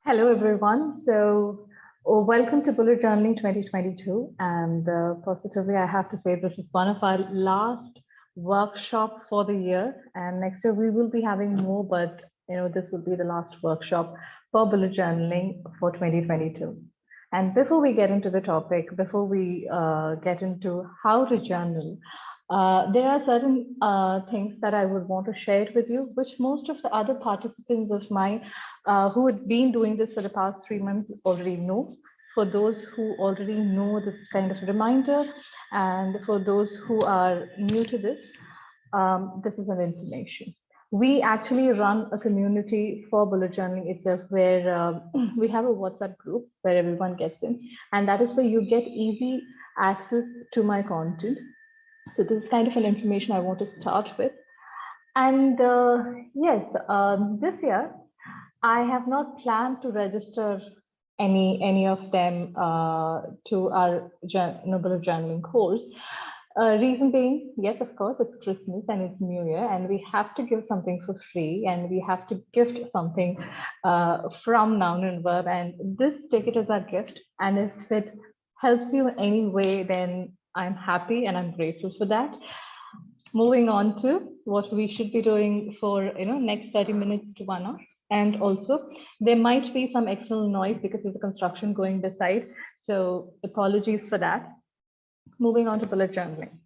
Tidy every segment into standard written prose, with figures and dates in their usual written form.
Hello, everyone. Welcome to Bullet Journaling 2022. And positively, I have to say this is one of our last workshop for the year. And next year we will be having more, but this will be the last workshop for Bullet Journaling for 2022. And before we get into the topic, before we get into how to journal, there are certain things that I would want to share with you, which most of the other participants of mine who had been doing this for the past 3 months already know. For those who already know this kind of reminder, and for those who are new to this is an information. We actually run a community for bullet journaling itself where we have a WhatsApp group where everyone gets in, and that is where you get easy access to my content. So this is kind of an information I want to start with. And yes, this year I have not planned to register any of them to our Noble Journaling course. Reason being, yes, of course, it's Christmas and it's New Year, and we have to give something for free, and we have to gift something from Noun and Verb. And this, take it as our gift. And if it helps you in any way, then I'm happy and I'm grateful for that. Moving on to what we should be doing for next 30 minutes to 1 hour. And also there might be some external noise because there's a construction going beside. So apologies for that. Moving on to bullet journaling.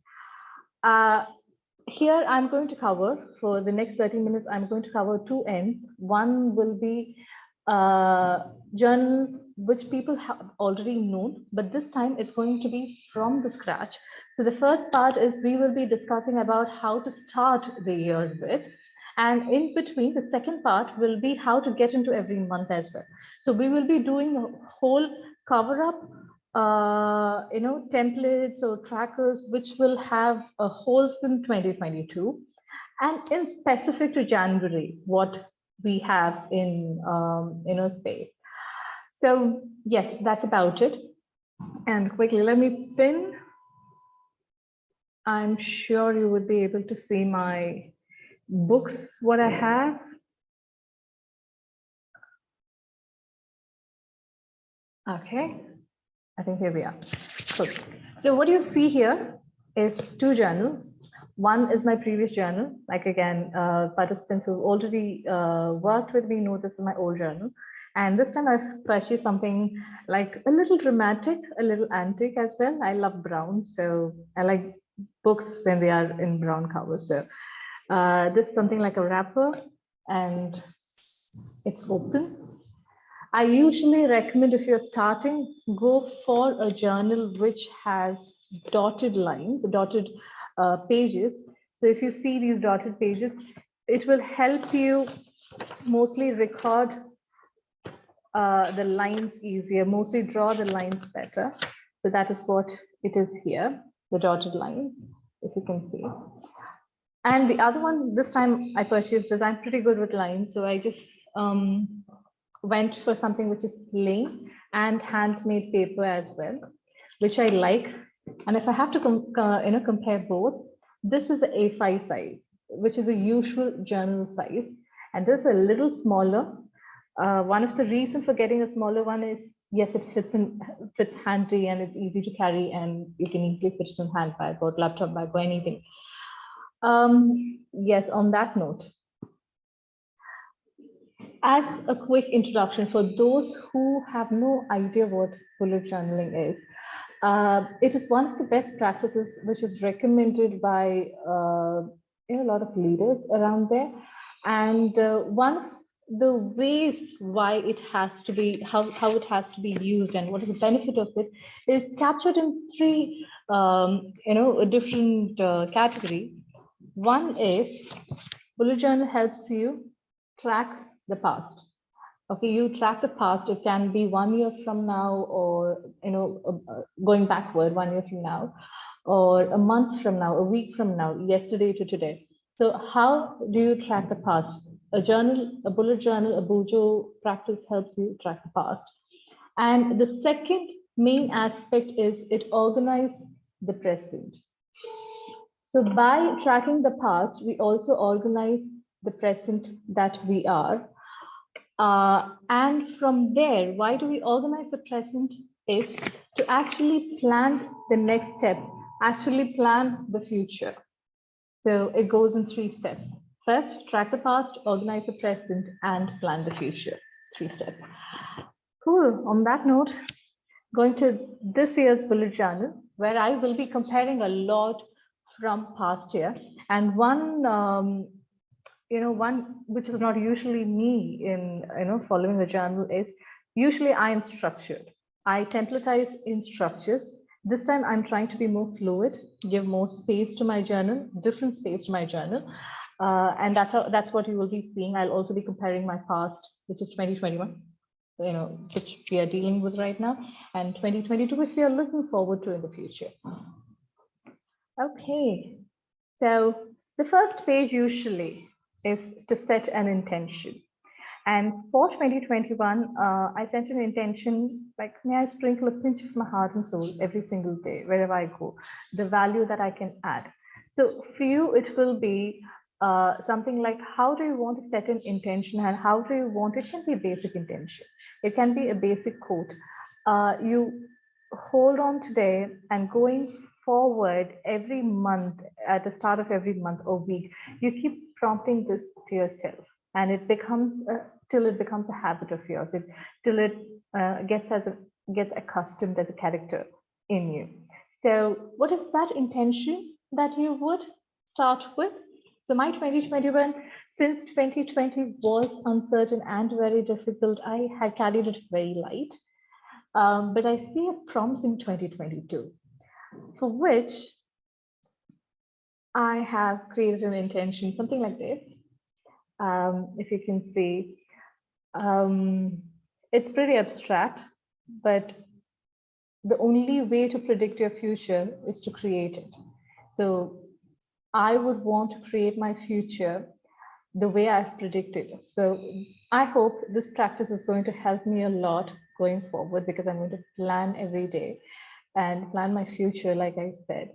Here I'm going to cover for the next 30 minutes, I'm going to cover two ends. One will be journals which people have already known, but this time it's going to be from the scratch. So the first part is we will be discussing about how to start the year with. And in between, the second part will be how to get into every month as well. So we will be doing a whole cover up templates or trackers which will have a wholesome 2022, and in specific to January, what we have in space. So yes, that's about it. And quickly, let me pin. I'm sure you would be able to see my books, what I have. Okay, I think here we are. Cool. So what you see here is two journals. One is my previous journal. Like again, participants who already worked with me know this is my old journal. And this time I've purchased something like a little dramatic, a little antique as well. I love brown, so I like books when they are in brown covers. So this is something like a wrapper, and it's open. I usually recommend, if you're starting, go for a journal which has dotted lines, dotted pages. So if you see these dotted pages, it will help you mostly record the lines easier, mostly draw the lines better. So that is what it is here, the dotted lines, if you can see. And the other one, this time I purchased is, I'm pretty good with lines, so I just went for something which is plain and handmade paper as well, which I like. And if I have to compare both, this is the A5 size, which is a usual journal size, and this is a little smaller. One of the reasons for getting a smaller one is, yes, it fits handy and it's easy to carry, and you can easily fit it in handbag or laptop bag or anything. Yes, on that note, as a quick introduction for those who have no idea what bullet journaling is, it is one of the best practices which is recommended by a lot of leaders around there. And one of the ways why it has to be, how it has to be used and what is the benefit of it is captured in three different categories. One is bullet journal helps you track the past. Okay, you track the past. It can be 1 year from now, or going backward 1 year from now, or a month from now, a week from now, yesterday to today. So how do you track the past? A journal, a bullet journal, a Bujo practice helps you track the past. And the second main aspect is it organizes the present. So by tracking the past, we also organize the present that we are. And from there, why do we organize the present is to actually plan the next step, actually plan the future. So it goes in 3 steps. First, track the past, organize the present, and plan the future. 3 steps. Cool. On that note, going to this year's bullet journal, where I will be comparing a lot from past year. And one one which is not usually me in following the journal is usually I am structured. I templatize in structures. This time I'm trying to be more fluid, give more space to my journal, different space to my journal. And that's what you will be seeing. I'll also be comparing my past, which is 2021, which we are dealing with right now, and 2022, which we are looking forward to in the future. Okay, so the first page usually is to set an intention. And for 2021, I set an intention, like, may I sprinkle a pinch of my heart and soul every single day, wherever I go, the value that I can add. So for you, it will be something like, how do you want to set an intention, and how do you want, it can be a basic intention. It can be a basic quote. You hold on today, and going forward every month, at the start of every month or week, you keep prompting this to yourself, and it becomes till it becomes a habit of yours, till it gets accustomed as a character in you. So what is that intention that you would start with? So my 2021, since 2020 was uncertain and very difficult, I had carried it very light. But I see a promising 2022, for which I have created an intention, something like this. If you can see, it's pretty abstract, but the only way to predict your future is to create it. So I would want to create my future the way I've predicted. So I hope this practice is going to help me a lot going forward, because I'm going to plan every day and plan my future, like I said,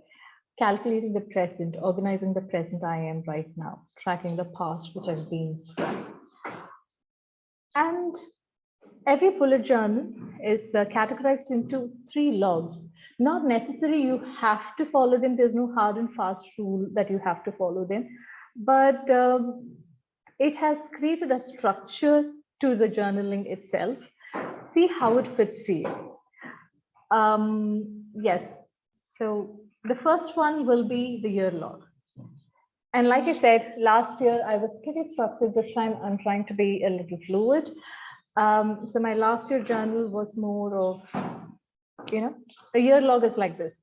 calculating the present, organizing the present I am right now, tracking the past, which I've been through. And every bullet journal is categorized into 3 logs. Not necessarily you have to follow them. There's no hard and fast rule that you have to follow them, but it has created a structure to the journaling itself. See how it fits for you. Yes, so the first one will be the year log. And like I said, last year I was pretty structured. This time I'm trying to be a little fluid. So my last year journal was more of, a year log is like this.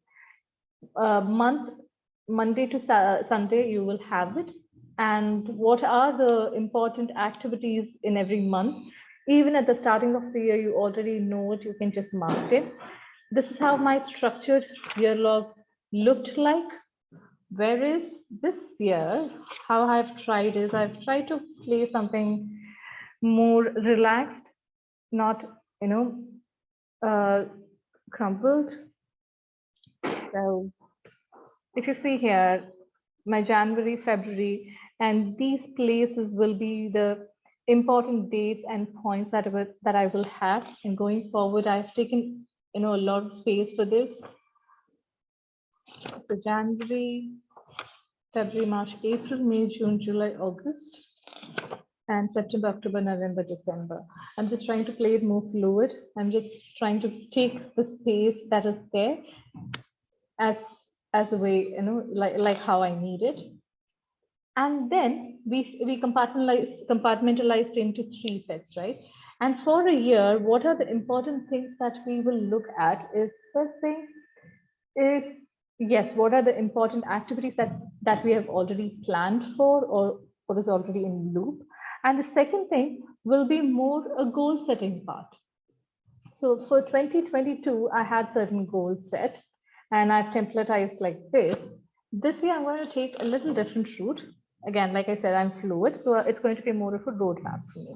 Monday to Sunday, you will have it. And what are the important activities in every month? Even at the starting of the year, you already know it, you can just mark it. This is how my structured year log looked like. Whereas this year, how I've tried is I've tried to play something more relaxed, not, crumpled. So if you see here, my January, February, and these places will be the important dates and points that I will have. And going forward, I've taken a lot of space for this. So January, February, March, April, May, June, July, August, and September, October, November, December. I'm just trying to play it more fluid. I'm just trying to take the space that is there as a way, like how I need it. And then we compartmentalized into 3 sets, right? And for a year, what are the important things that we will look at is, first thing is, yes, what are the important activities that we have already planned for, or what is already in loop? And the second thing will be more a goal setting part. So for 2022, I had certain goals set, and I've templatized like this. This year, I'm going to take a little different route. Again, like I said, I'm fluid, so it's going to be more of a roadmap for me.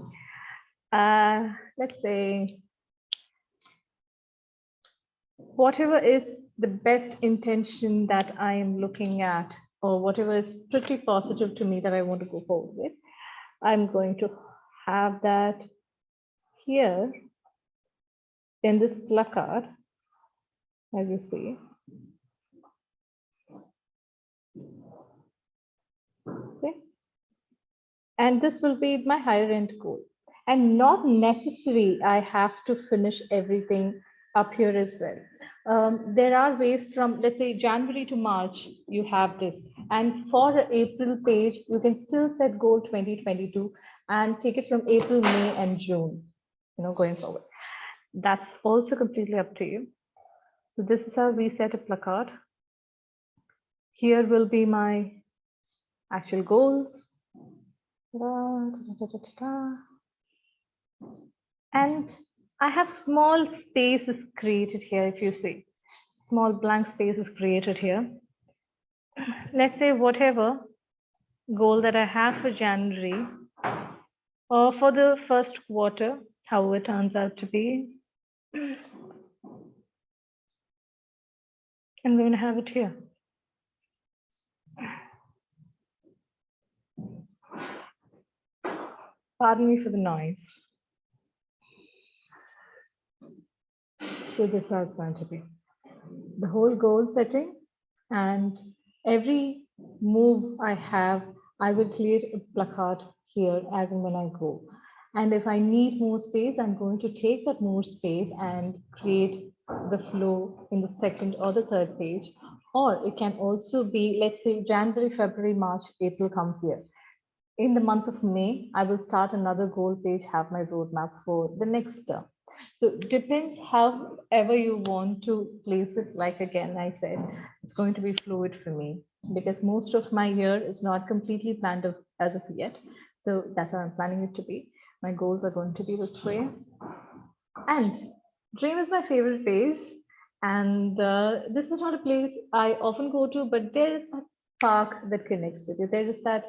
Let's say, whatever is the best intention that I am looking at, or whatever is pretty positive to me that I want to go forward with, I'm going to have that here in this placard, as you see, see, and this will be my higher end goal. And not necessary I have to finish everything up here as well. There are ways from, let's say, January to March, you have this. And for the April page, you can still set goal 2022 and take it from April, May, and June, going forward. That's also completely up to you. So this is how we set a placard. Here will be my actual goals. And I have small spaces created here, if you see. Small blank spaces created here. Let's say whatever goal that I have for January or for the first quarter, however it turns out to be, I'm going to have it here. Pardon me for the noise. So this is how it's going to be. The whole goal setting, and every move I have, I will create a placard here as and when I go. And if I need more space, I'm going to take that more space and create the flow in the second or the third page. Or it can also be, let's say, January, February, March, April comes here. In the month of May, I will start another goal page, have my roadmap for the next term. So it depends however you want to place it. Like again, I said, it's going to be fluid for me because most of my year is not completely planned as of yet. So that's how I'm planning it to be. My goals are going to be this way. And Dream is my favorite place. And this is not a place I often go to, but there is that spark that connects with you. There is that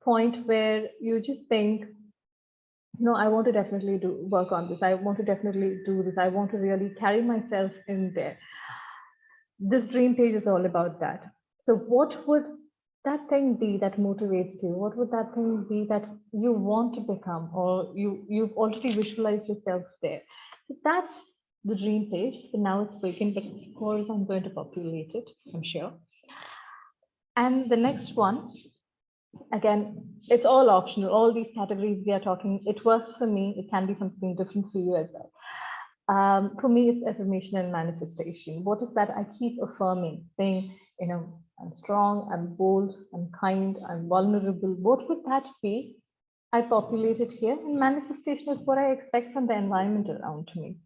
point where you just think, no, I want to definitely work on this. I want to definitely do this. I want to really carry myself in there. This dream page is all about that. So what would that thing be that motivates you? What would that thing be that you want to become, or you've already visualized yourself there? So that's the dream page. So now it's vacant, but of course I'm going to populate it, I'm sure. And the next one, again, it's all optional. All these categories we are talking, it works for me. It can be something different for you as well. For me, it's affirmation and manifestation. What is that? I keep affirming, saying, I'm strong, I'm bold, I'm kind, I'm vulnerable. What would that be? I populate it here, and manifestation is what I expect from the environment around me.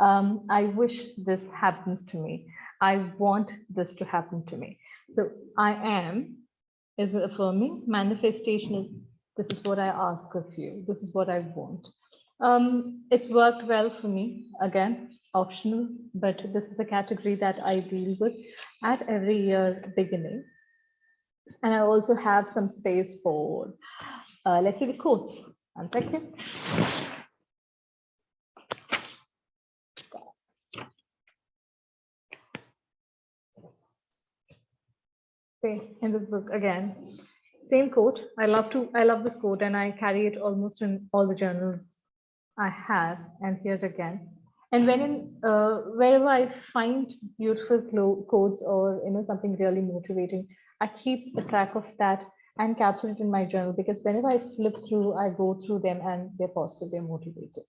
I wish this happens to me. I want this to happen to me. So I am is affirming. Manifestation is, this is what I ask of you. This is what I want. It's worked well for me. Again, optional, but this is a category that I deal with at every year beginning. And I also have some space for, let's see, the quotes. 1 second. Okay, in this book again, same quote. I love this quote, and I carry it almost in all the journals I have. And here again, and wherever I find beautiful quotes or something really motivating, I keep a track of that and capture it in my journal, because whenever I flip through, I go through them and they're positive, they're motivated.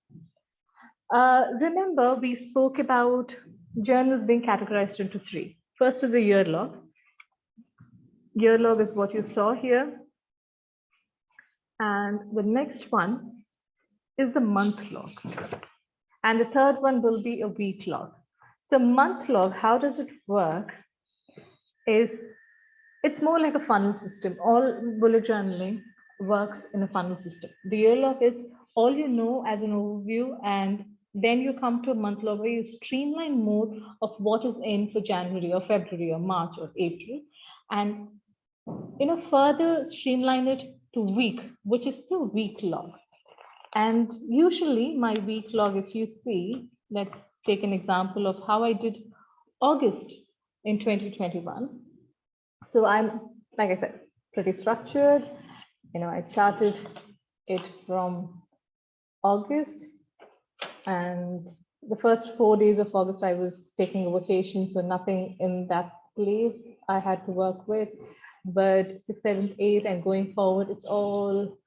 Remember, we spoke about journals being categorized into 3. First is the year log. Year log is what you saw here. And the next one is the month log. And the third one will be a week log. So month log, how does it work? It's more like a funnel system. All bullet journaling works in a funnel system. The year log is all you know as an overview, and then you come to a month log where you streamline more of what is in for January or February or March or April, and further streamline it to week, which is the week log. And usually my week log, if you see, let's take an example of how I did August in 2021. So I'm, like I said, pretty structured. I started it from August, and the first 4 days of August, I was taking a vacation, so nothing in that place I had to work with. But 6th, 7th, 8th, and going forward, it's all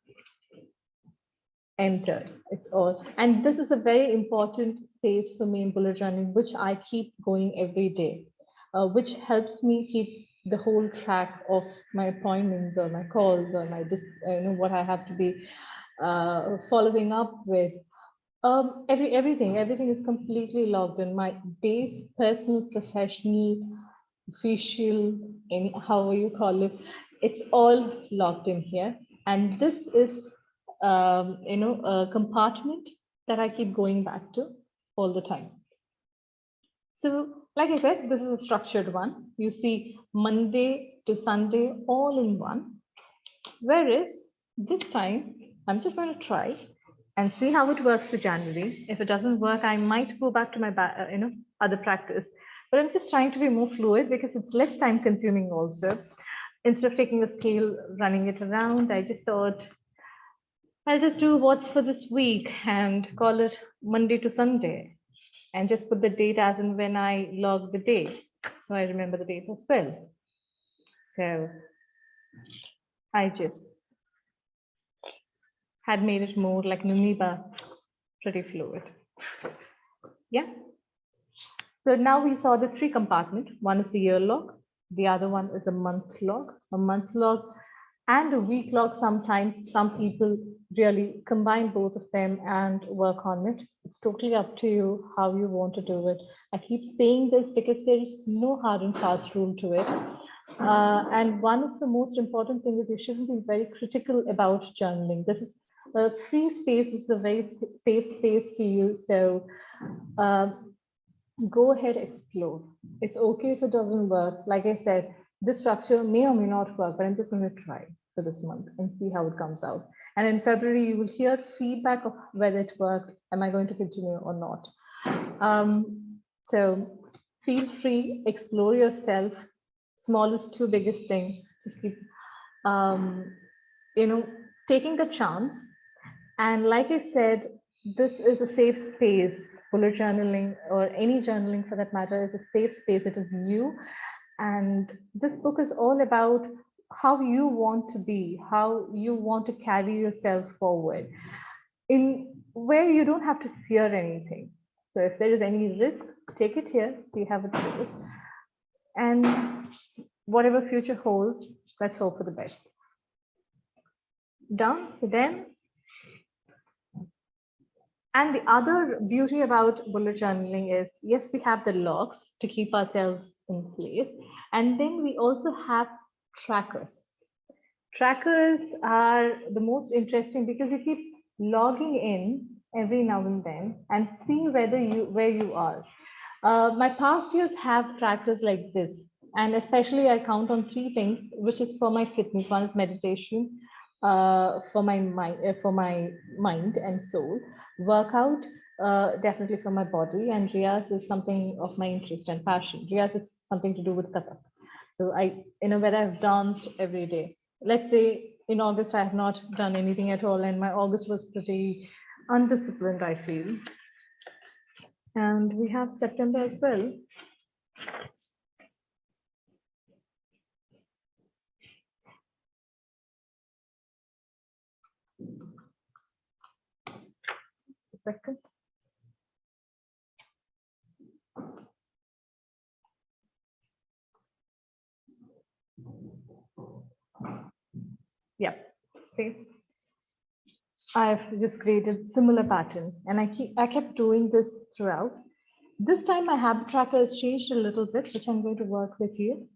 entered. It's all, and this is a very important space for me in bullet journaling, which I keep going every day, which helps me keep the whole track of my appointments or my calls or my what I have to be following up with. Everything is completely logged in. My days, personal, professional, official, any however you call it, it's all logged in here. And this is a compartment that I keep going back to all the time. So like I said, this is a structured one. You see Monday to Sunday all in one. Whereas this time, I'm just going to try and see how it works for January. If it doesn't work, I might go back to my other practice. But I'm just trying to be more fluid because it's less time consuming also. Instead of taking a scale, running it around, I just thought I'll just do what's for this week and call it Monday to Sunday and just put the date as and when I log the day. So I remember the date as well. So I just had made it more like Nuniba, pretty fluid. Yeah. So now we saw the 3 compartments. One is the year log. The other one is a month log. A month log and a week log. Sometimes some people really combine both of them and work on it. It's totally up to you how you want to do it. I keep saying this because there is no hard and fast rule to it. And one of the most important things is you shouldn't be very critical about journaling. This is a free space. This is a very safe space for you. So go ahead, explore. It's okay if it doesn't work. Like I said, this structure may or may not work, but I'm just going to try for this month and see how it comes out. And in February, you will hear feedback of whether it worked. Am I going to continue or not? So feel free, explore yourself. Smallest to biggest thing. Just keep, taking the chance. And like I said, this is a safe space. Bullet journaling or any journaling for that matter is a safe space. It is you. And this book is all about how you want to be, how you want to carry yourself forward in where you don't have to fear anything. So if there is any risk, take it here, see how it goes. And whatever future holds, let's hope for the best. Done. So then, and the other beauty about bullet journaling is, yes, we have the logs to keep ourselves in place. And then we also have trackers. Trackers are the most interesting because you keep logging in every now and then and see where you are. My past years have trackers like this. And especially I count on 3 things, which is for my fitness. One is meditation, for my mind and soul. Workout, definitely for my body, and Riyas is something of my interest and passion. Riyas is something to do with Kathak. So where I've danced every day. Let's say in August, I have not done anything at all, and my August was pretty undisciplined, I feel. And we have September as well. Just a second. Yeah, see, I've just created similar pattern, and I kept doing this throughout. This time my habit tracker has changed a little bit, which I'm going to work with you.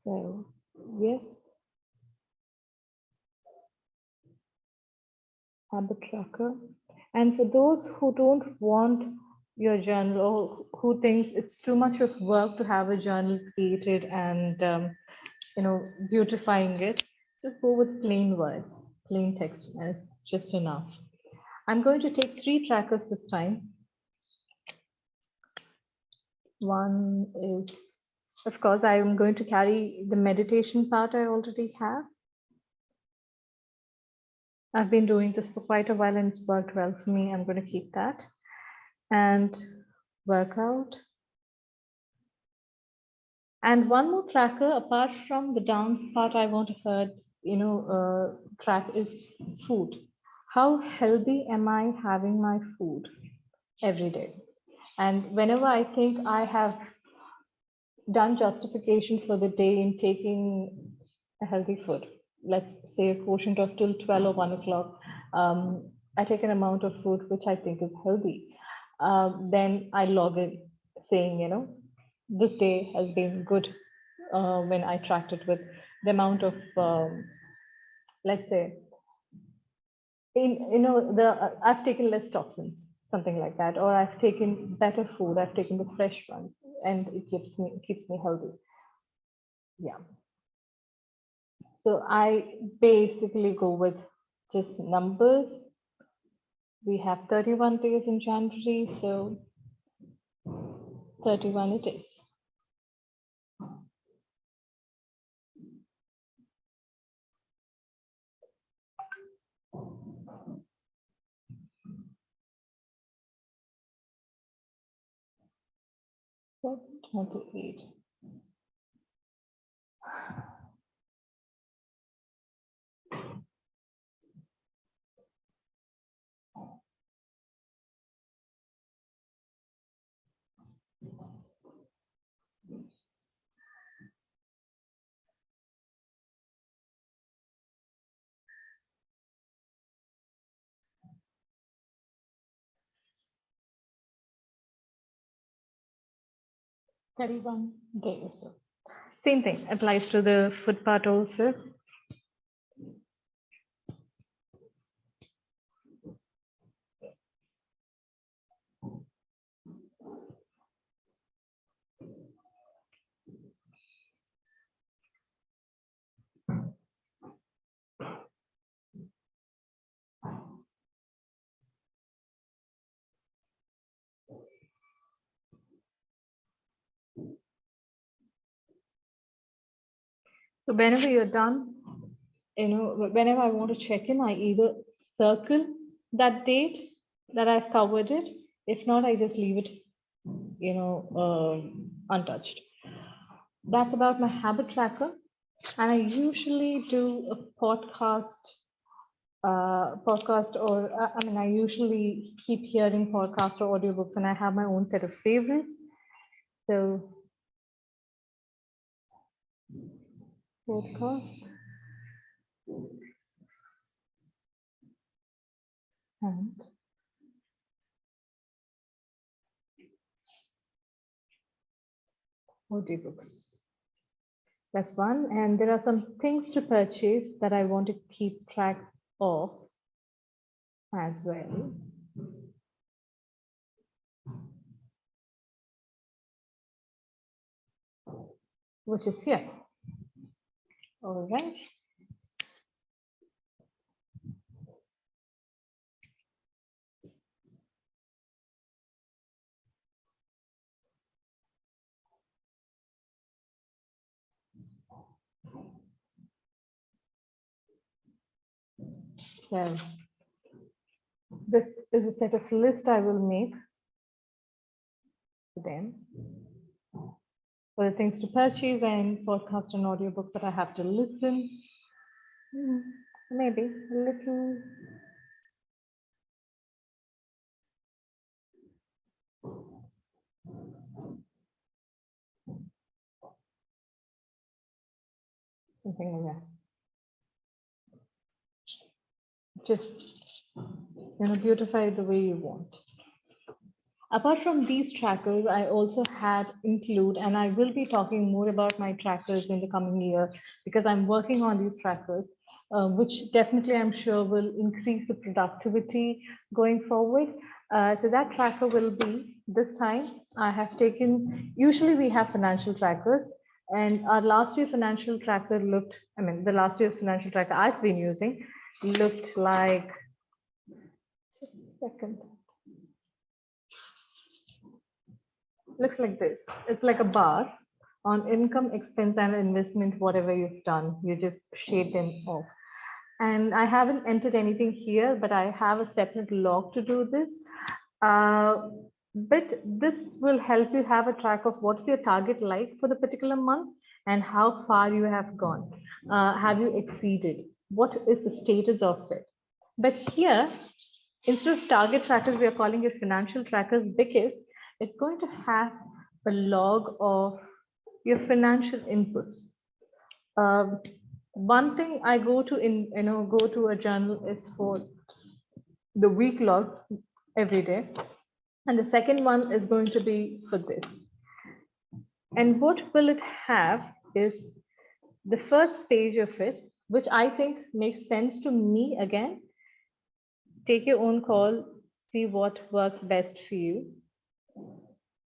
So yes, habit tracker. And for those who don't want your journal, or who thinks it's too much of work to have a journal created and beautifying it, just go with plain words, plain text is just enough. I'm going to take 3 trackers this time. One is, of course, I am going to carry the meditation part I already have. I've been doing this for quite a while and it's worked well for me. I'm going to keep that. And workout. And one more tracker, apart from the dance part, I want to track is food. How healthy am I having my food every day? And whenever I think I have done justification for the day in taking a healthy food, let's say a quotient of till 12 or 1 o'clock, I take an amount of food which I think is healthy. Then I log in saying, this day has been good when I tracked it with the amount of, let's say, I've taken less toxins, something like that, or I've taken better food, I've taken the fresh ones, and it keeps me healthy. Yeah. So I basically go with just numbers. We have 31 days in January, so 31 it is. So 28. Thirty-one days. So same thing applies to the food part also. So whenever you're done, whenever I want to check in, I either circle that date that I've covered it. If not, I just leave it, untouched. That's about my habit tracker. And I usually do a podcast, or I usually keep hearing podcasts or audiobooks, and I have my own set of favorites. So podcast and audiobooks. That's one. And there are some things to purchase that I want to keep track of as well. Which is here. All right. So this is a set of list I will make for them, for the things to purchase and podcast and audiobooks that I have to listen. Maybe a little. Something like that. Just beautify the way you want. Apart from these trackers, I also had include, and I will be talking more about my trackers in the coming year because I'm working on these trackers, which definitely I'm sure will increase the productivity going forward. So that tracker will be this time. I have taken, usually we have financial trackers, and our last year financial tracker looked, the last year financial tracker I've been using looked like, just a second. looks like this. It's like a bar on income, expense, and investment, whatever you've done, you just shade them off. And I haven't entered anything here, but I have a separate log to do this. But this will help you have a track of what's your target like for the particular month and how far you have gone. Have you exceeded? What is the status of it? But here, instead of target trackers, we are calling it financial trackers because it's going to have a log of your financial inputs. One thing I go to a journal is for the week log every day. And the second one is going to be for this. And what will it have is the first page of it, which I think makes sense to me again. Take your own call, see what works best for you.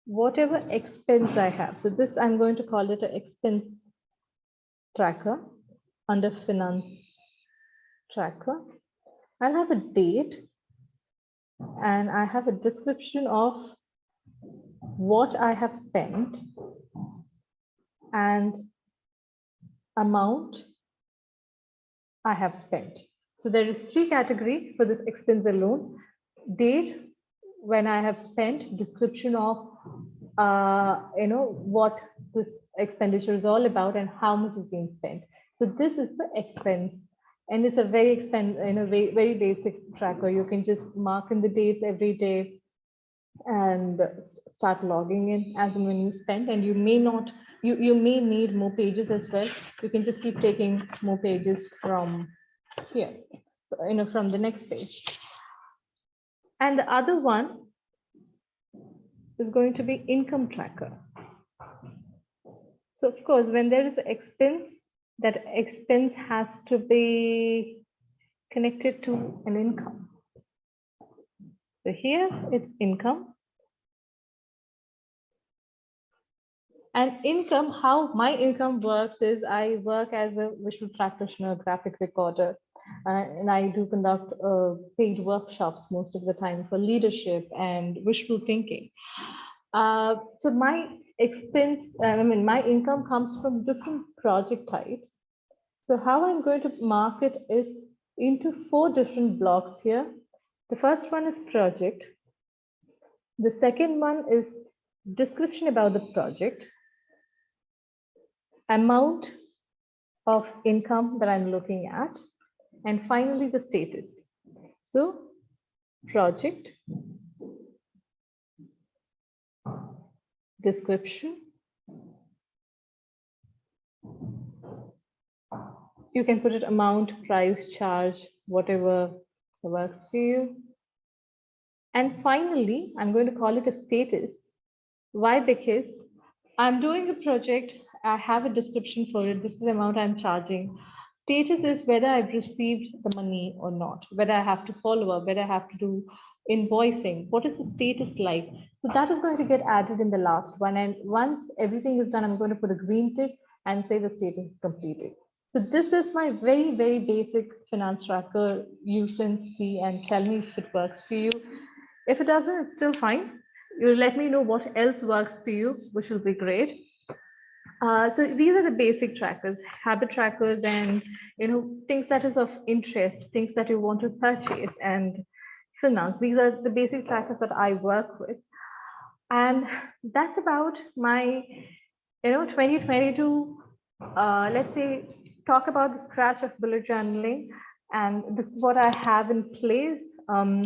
Whatever expense I have. So this, I'm going to call it an expense tracker under finance tracker. I'll have a date and I have a description of what I have spent and amount I have spent. So there is 3 categories for this expense alone: date, when I have spent, description of what this expenditure is all about and how much is being spent. So this is the expense, and it's a very very basic tracker. You can just mark in the dates every day and start logging in as and when you spend. And you may not, you may need more pages as well. You can just keep taking more pages from here, from the next page. And the other one is going to be income tracker. So of course, when there is an expense, that expense has to be connected to an income. So here it's income. And income, how my income works is I work as a visual practitioner, graphic recorder, and I do conduct paid workshops most of the time for leadership and visual thinking. So my expense, my income comes from different project types. So how I'm going to mark it is into 4 different blocks here. The first one is project. The second one is description about the project, amount of income that I'm looking at, and finally the status. So project, description. You can put it amount, price, charge, whatever works for you. And finally, I'm going to call it a status. Why? Because I'm doing a project, I have a description for it, this is the amount I'm charging. Status is whether I've received the money or not, whether I have to follow up, whether I have to do invoicing, what is the status like? So that is going to get added in the last one. And once everything is done, I'm going to put a green tick and say the status is completed. So this is my very, very basic finance tracker. Use and see and tell me if it works for you. If it doesn't, it's still fine. You let me know what else works for you, which will be great. So these are the basic trackers, habit trackers, and things that is of interest, things that you want to purchase, and finance. These are the basic trackers that I work with, and that's about my 2022. Let's say talk about the scratch of bullet journaling, and this is what I have in place,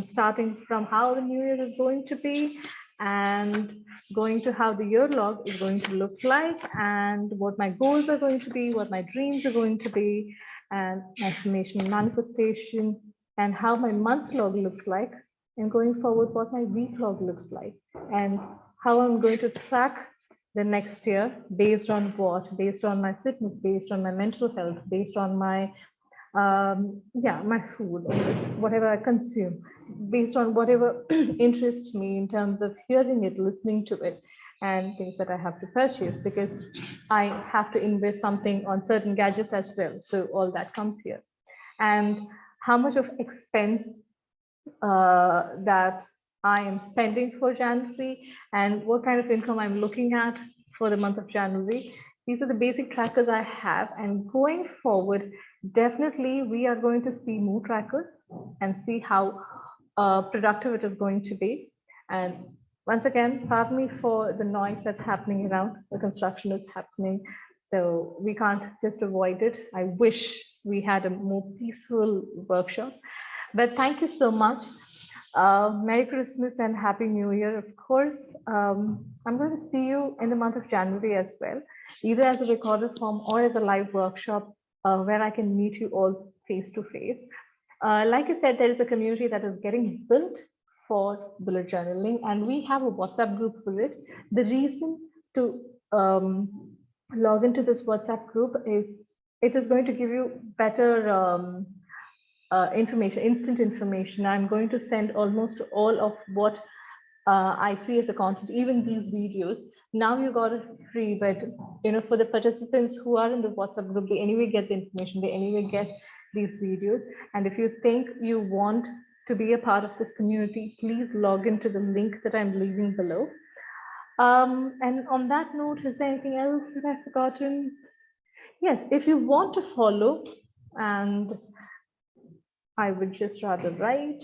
starting from how the new year is going to be, and going to how the year log is going to look like, and what my goals are going to be, what my dreams are going to be, and my affirmation manifestation, and how my month log looks like, and going forward, what my week log looks like, and how I'm going to track the next year based on what? Based on my fitness, based on my mental health, based on my my food, whatever I consume, based on whatever interests me in terms of hearing it, listening to it, and things that I have to purchase, because I have to invest something on certain gadgets as well. So all that comes here. And how much of expense that I am spending for January and what kind of income I'm looking at for the month of January. These are the basic trackers I have, and going forward, definitely we are going to see more trackers and see how productive it is going to be. And once again, pardon me for the noise that's happening around. The construction is happening, so we can't just avoid it. I wish we had a more peaceful workshop, but thank you so much. Merry Christmas and Happy New Year, of course. I'm going to see you in the month of January as well, either as a recorded form or as a live workshop where I can meet you all face to face. Like I said, there is a community that is getting built for bullet journaling, and we have a WhatsApp group for it. The reason to log into this WhatsApp group is it is going to give you better information, instant information. I'm going to send almost all of what I see as a content, even these videos. Now you got it free, but for the participants who are in the WhatsApp group, they anyway get the information, they anyway get these videos. And if you think you want to be a part of this community, please log into the link that I'm leaving below. And on that note, is there anything else that I've forgotten? Yes, if you want to follow, and I would just rather write,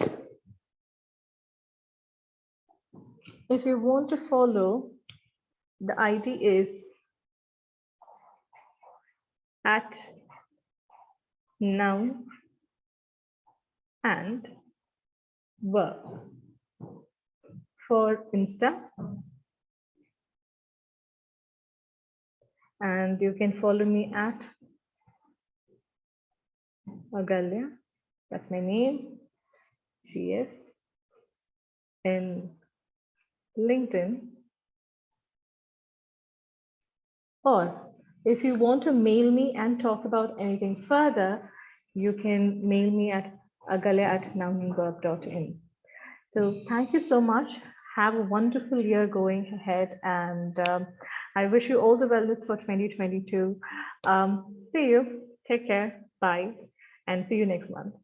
if you want to follow, the ID is @noun and verb for Insta. And you can follow me at Agalya, that's my name, GS, in LinkedIn. Or if you want to mail me and talk about anything further, you can mail me at agalya@nounandverb.in. So thank you so much. Have a wonderful year going ahead, and I wish you all the wellness for 2022. See you. Take care. Bye. And see you next month.